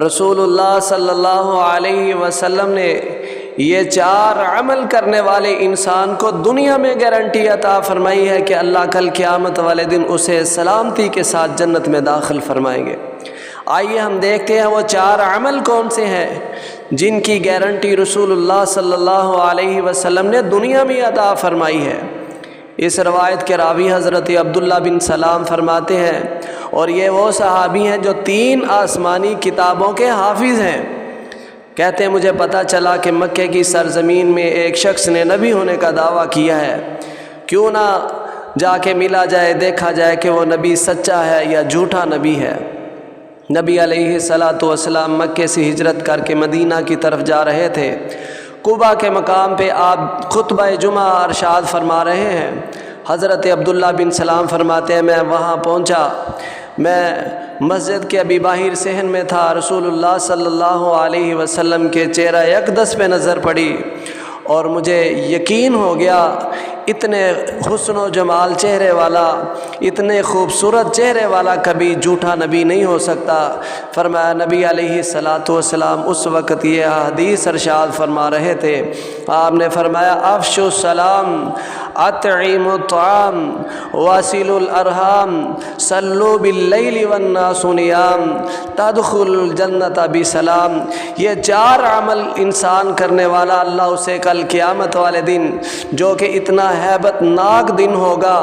रसूलुल्लाह सल्लल्लाहु अलैहि वसल्लम ने ये 4 अमल करने वाले इंसान को दुनिया में गारंटी अता फरमाई है कि अल्लाह कल क़यामत वाले दिन उसे सलामती के साथ जन्नत में दाखिल फरमाएंगे। आइए हम देखते हैं वो 4 अमल कौन से हैं जिनकी गारंटी रसूलुल्लाह सल्लल्लाहु अलैहि वसल्लम ने दुनिया में अता फरमाई है। इस रवायत के रावी हज़रत अब्दुल्ला बिन सलाम फरमाते हैं, और ये वो सहाबी हैं जो 3 आसमानी किताबों के हाफिज़ हैं। कहते हैं मुझे पता चला कि मक्के की सरज़मीन में एक शख्स ने नबी होने का दावा किया है, क्यों ना जाके मिला जाए, देखा जाए कि वो नबी सच्चा है या झूठा नबी है। नबी अलैहिस्सलातु वस्सलाम मक्के से हिजरत करके मदीना की तरफ जा रहे थे। कुबा के मकाम पे आप खुतबा जुमा इरशाद फरमा रहे हैं। हज़रत अब्दुल्ला बिन सलाम फरमाते हैं मैं वहाँ पहुँचा, मैं मस्जिद के अभी बाहर सहन में था। रसूलुल्लाह सल्लल्लाहु अलैहि वसल्लम के चेहरा यकदस पे नज़र पड़ी और मुझे यकीन हो गया, इतने हुस्न व जमाल चेहरे वाला, इतने खूबसूरत चेहरे वाला कभी झूठा नबी नहीं हो सकता। फरमाया नबी अलैहिस्सलातु वस्सलाम उस वक़्त ये हदीस इरशाद फरमा रहे थे। आपने फरमाया अफ़शु सलाम अतईमु ताम वासिलुल अरहाम सल्लु बिल्लैलि वन्नासु नियाम तदखुलुल जन्नत बिसलाम। ये 4 अमल इंसान करने वाला अल्लाह उसे कल क़यामत वाले दिन, जो कि इतना हैबतनाक दिन होगा,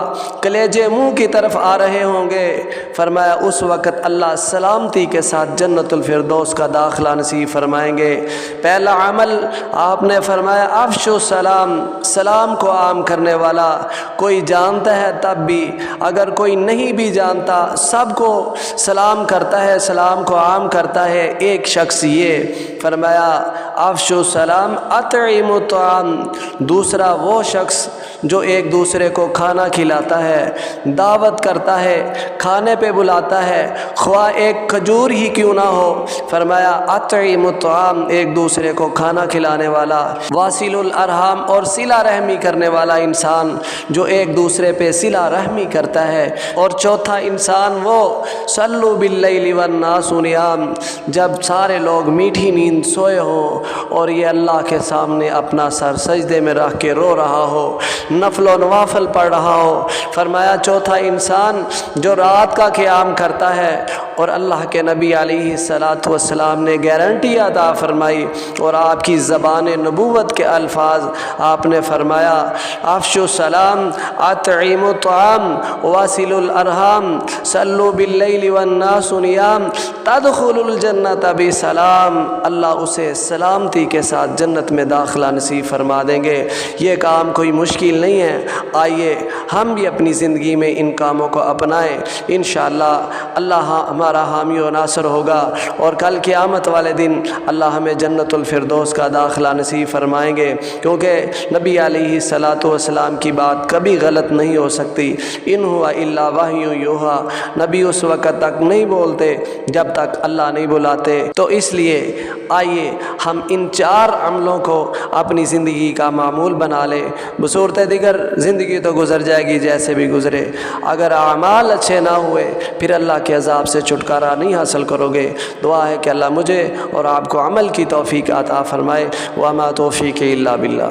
कलेजे मुंह की तरफ आ रहे होंगे, फरमाया उस वक़्त अल्लाह सलामती के साथ जन्नतुल फिरदौस का दाखिला नसीब फरमाएंगे। पहला अमल आपने फरमाया अफ़शु सलाम, सलाम को आम करने वाला। कोई जानता है तब भी, अगर कोई नहीं भी जानता, सबको सलाम करता है, सलाम को आम करता है। एक शख्स ये फरमाया अफ़शु सलाम अतईमु ताम, दूसरा वो शख्स जो एक दूसरे को खाना खिलाता है, दावत करता है, खाने पे बुलाता है, ख्वाह एक खजूर ही क्यों ना हो। फरमाया अतईमु ताम, एक दूसरे को खाना खिलाने वाला। वासिलुल अरहाम, और सिला रहमी करने वाला इंसान जो एक दूसरे पे सिला रहमी करता है। और चौथा इंसान वो सल्लु बिल्लैलि वन्नासु नियाम, जब सारे लोग मीठी नींद सोए हो और ये अल्लाह के सामने अपना सर सजदे में रख के रो रहा हो, नफल व नवाफल पढ़ रहा हो। फरमाया चौथा इंसान जो रात का क़याम करता है। और अल्लाह के नबी अलैहिस्सलातु वस्सलाम ने गारंटी अता फरमाई और आपकी ज़बान नबूवत के अल्फाज आपने फरमाया अफ़शु सलाम अतईमु ताम वासिलुल अरहाम सल्लु बिल्लैलि वन्नासु नियाम तदखुलुल जन्नत बिसलाम। अल्लाह उसे सलामती के साथ जन्नत में दाखिला नसीब फरमा देंगे। ये काम कोई मुश्किल नहीं है। आइए हम भी अपनी ज़िंदगी में इन कामों को अपनाएं। इंशाअल्लाह अल्लाह हमारा हामी व नासर होगा और कल क़यामत वाले दिन अल्लाह हमें जन्नतुल फिरदौस का दाखिला नसीब फरमाएंगे, क्योंकि नबी अलैहिस्सलातु वस्सलाम की बात कभी गलत नहीं हो सकती। इन हुआ इल्ला वहयु यूहा, नबी उस वक़्त तक नहीं बोलते जब तक अल्लाह नहीं बुलाते। तो इसलिए आइए हम इन 4 अमलों को अपनी ज़िंदगी का मामूल बना लें। बसूरत दिगर ज़िंदगी तो गुज़र जाएगी जैसे भी गुज़रे, अगर आमाल अच्छे ना हुए फिर अल्लाह के अज़ाब से छुटकारा नहीं हासिल करोगे। दुआ है कि अल्लाह मुझे और आपको अमल की तौफ़ीक अता फ़रमाए। वमा तौफ़ीक़ इल्ला बिल्लाह।